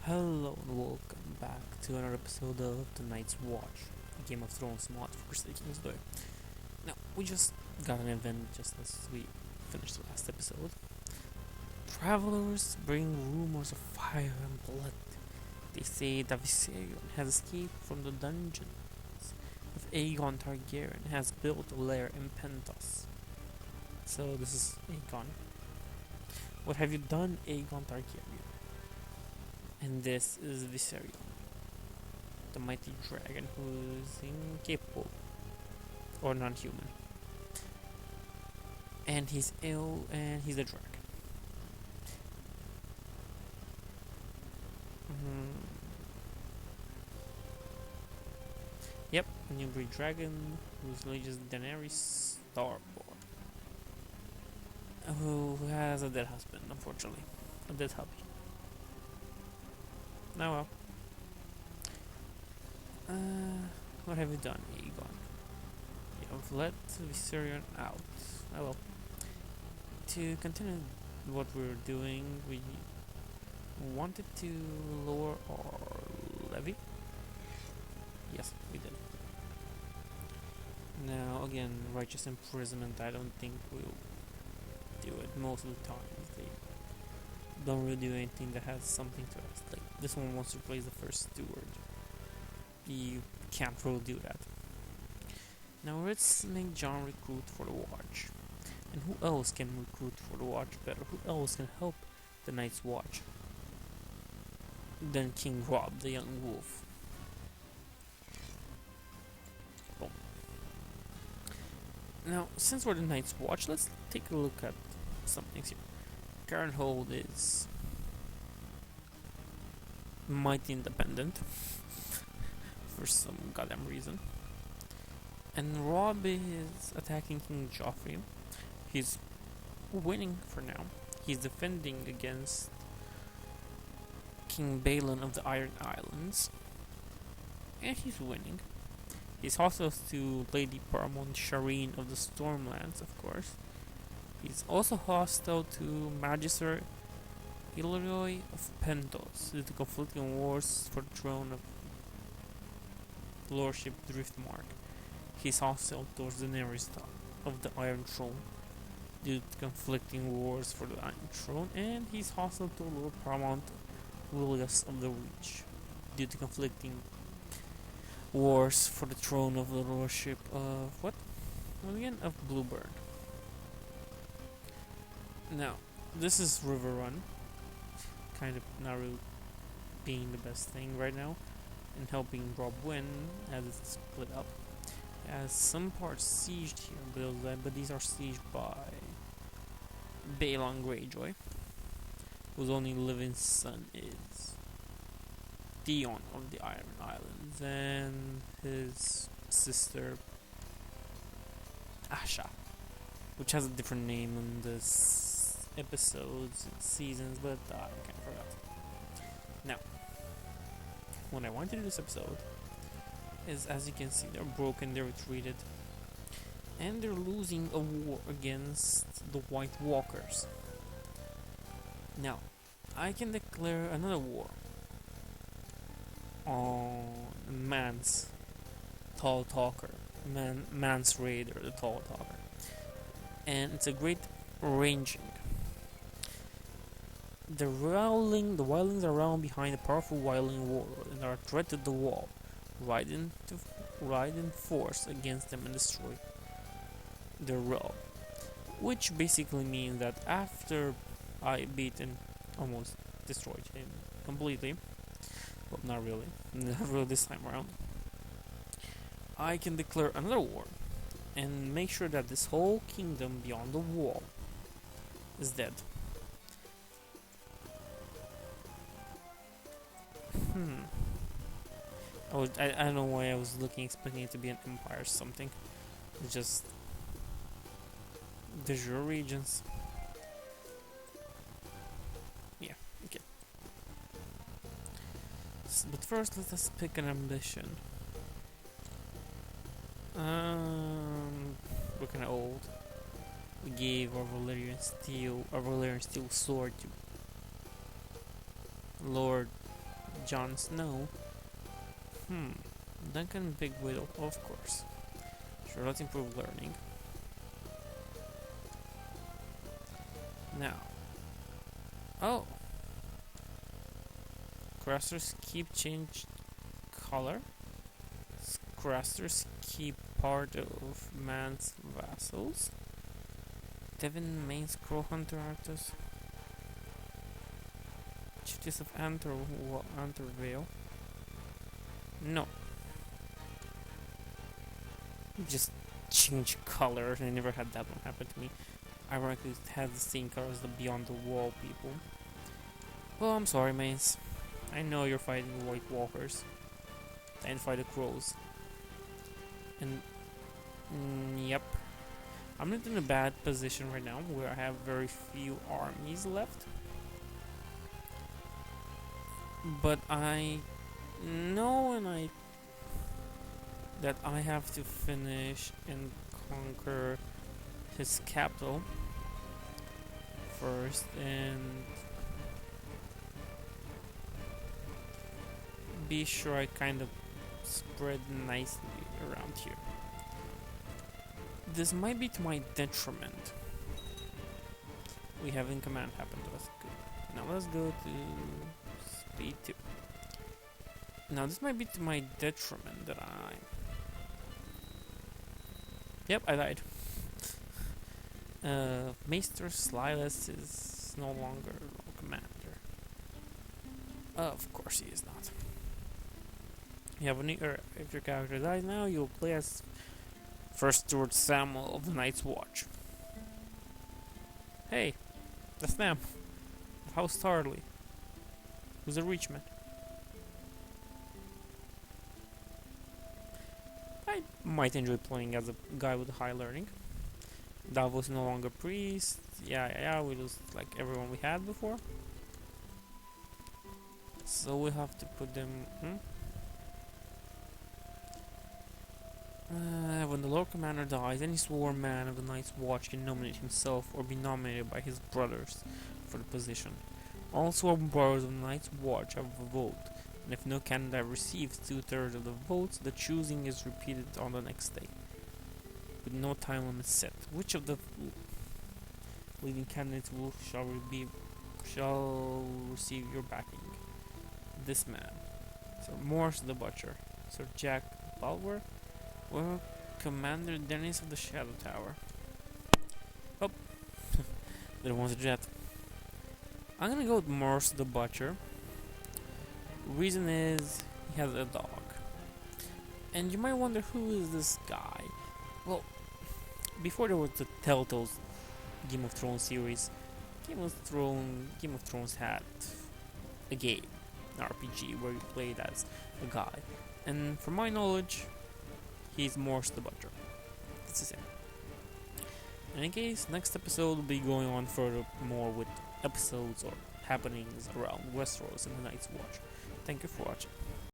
Hello and welcome back to another episode of The Night's Watch, a Game of Thrones mod for Crusader. Now, we just got an event just as we finished the last episode. Travelers bring rumors of fire and blood. They say that Viserion has escaped from the dungeons of Aegon Targaryen has built a lair in Pentos. So this is Aegon. What have you done, Aegon Targaryen? And this is Viserion, the mighty dragon who is incapable or non-human. And he's ill and he's a dragon. Yep, a new breed dragon whose lineage is Daenerys Starborn, who has a dead husband, unfortunately. A dead hubby. Now well. What have you done, Aegon? You have let Viserion out. Oh well. To continue what we're doing, we wanted to lower our levy. Yes, we did. Now, again, righteous imprisonment, I don't think we'll do it most of the time. They don't really do anything that has something to us. Like, this one wants to replace the first steward. You can't really do that. Now let's make John recruit for the watch. And who else can recruit for the watch better? Who else can help the Night's Watch than King Robb, the young wolf? Boom. Now, since we're the Night's Watch, let's take a look at some things here. Garrenhold is mighty independent for some goddamn reason. And Robb is attacking King Joffrey. He's winning for now. He's defending against King Balon of the Iron Islands. And he's winning. He's hostile to Lady Paramount Shireen of the Stormlands, of course. He's also hostile to Magister Ilroy of Pentos due to conflicting wars for the throne of Lordship Driftmark. He's hostile towards Daenerys of the Iron Throne due to conflicting wars for the Iron Throne, and he's hostile to Lord Paramount Willius of the Reach due to conflicting wars for the throne of the Lordship of what? Well, again, of Blueburn. Now, this is Riverrun, kind of not really being the best thing right now, and helping Robb win as it's split up. Has some parts sieged here, but these are sieged by Balon Greyjoy, whose only living son is Theon of the Iron Islands, and his sister Asha, which has a different name in this episodes and seasons, but I kind of forgot. Now, what I want to do this episode is, as you can see, they're broken, they're retreated, and they're losing a war against the White Walkers. Now, I can declare another war on Mance Tall Talker, Mance Raider, the Tall Talker, and it's a great ranging. The wildlings are around behind a powerful wildling warlord and are a threat to the wall. Ride in force against them and destroy their realm. Which basically means that after I beat and almost destroyed him completely, well, not really, not really this time around, I can declare another war and make sure that this whole kingdom beyond the wall is dead. I don't know why I was expecting it to be an empire or something. It's just de jure regions. Yeah, okay. But first, let us pick an ambition. We're kinda old. We gave our Valyrian steel sword to Lord Jon Snow. Duncan Big Widow, of course. Sure, let's improve learning. Now. Oh! Crusaders keep change color. Crusaders keep part of man's vassals. Devin main scroll hunter artist. Chiefess of Antervale. No. Just change color. I never had that one happen to me. Ironically, it has the same color as the Beyond the Wall people. Well, I'm sorry, mates. I know you're fighting White Walkers. And fight the Crows. And yep. I'm not in a bad position right now where I have very few armies left. But I know that I have to finish and conquer his capital first and be sure I kind of spread nicely around here. This might be to my detriment. We have in command happen to us. Good. Now let's go to speed 2. Now this might be to my detriment that I... Yep, I died. Maester Slylus is no longer commander. Of course he is not. You have if your character dies now, you'll play as First Steward Samuel of the Night's Watch. Hey, that's them. House Tarley. Who's a Reachman. I might enjoy playing as a guy with high learning. Davos no longer priest. Yeah, we lose like everyone we had before. So we have to put them... when the Lord Commander dies, any sworn man of the Night's Watch can nominate himself or be nominated by his brothers for the position. All sworn brothers of the Night's Watch have a vote, and if no candidate receives 2/3 of the votes, the choosing is repeated on the next day, with no time limit set. Which of the leading candidates shall receive your backing? This man, Sir Morse the Butcher, Sir Jack Balwer, or Commander Dennis of the Shadow Tower. Oh, there was a jet. I'm gonna go with Morse the Butcher. Reason is he has a dog. And you might wonder, who is this guy? Well, before there was the Telltale's Game of Thrones series, Game of Thrones had a game, an RPG, where you played as a guy. And from my knowledge, he's Morse the Butcher. That's the same. In any case, next episode will be going on further more with episodes or happenings around Westeros and the Night's Watch. Thank you for watching.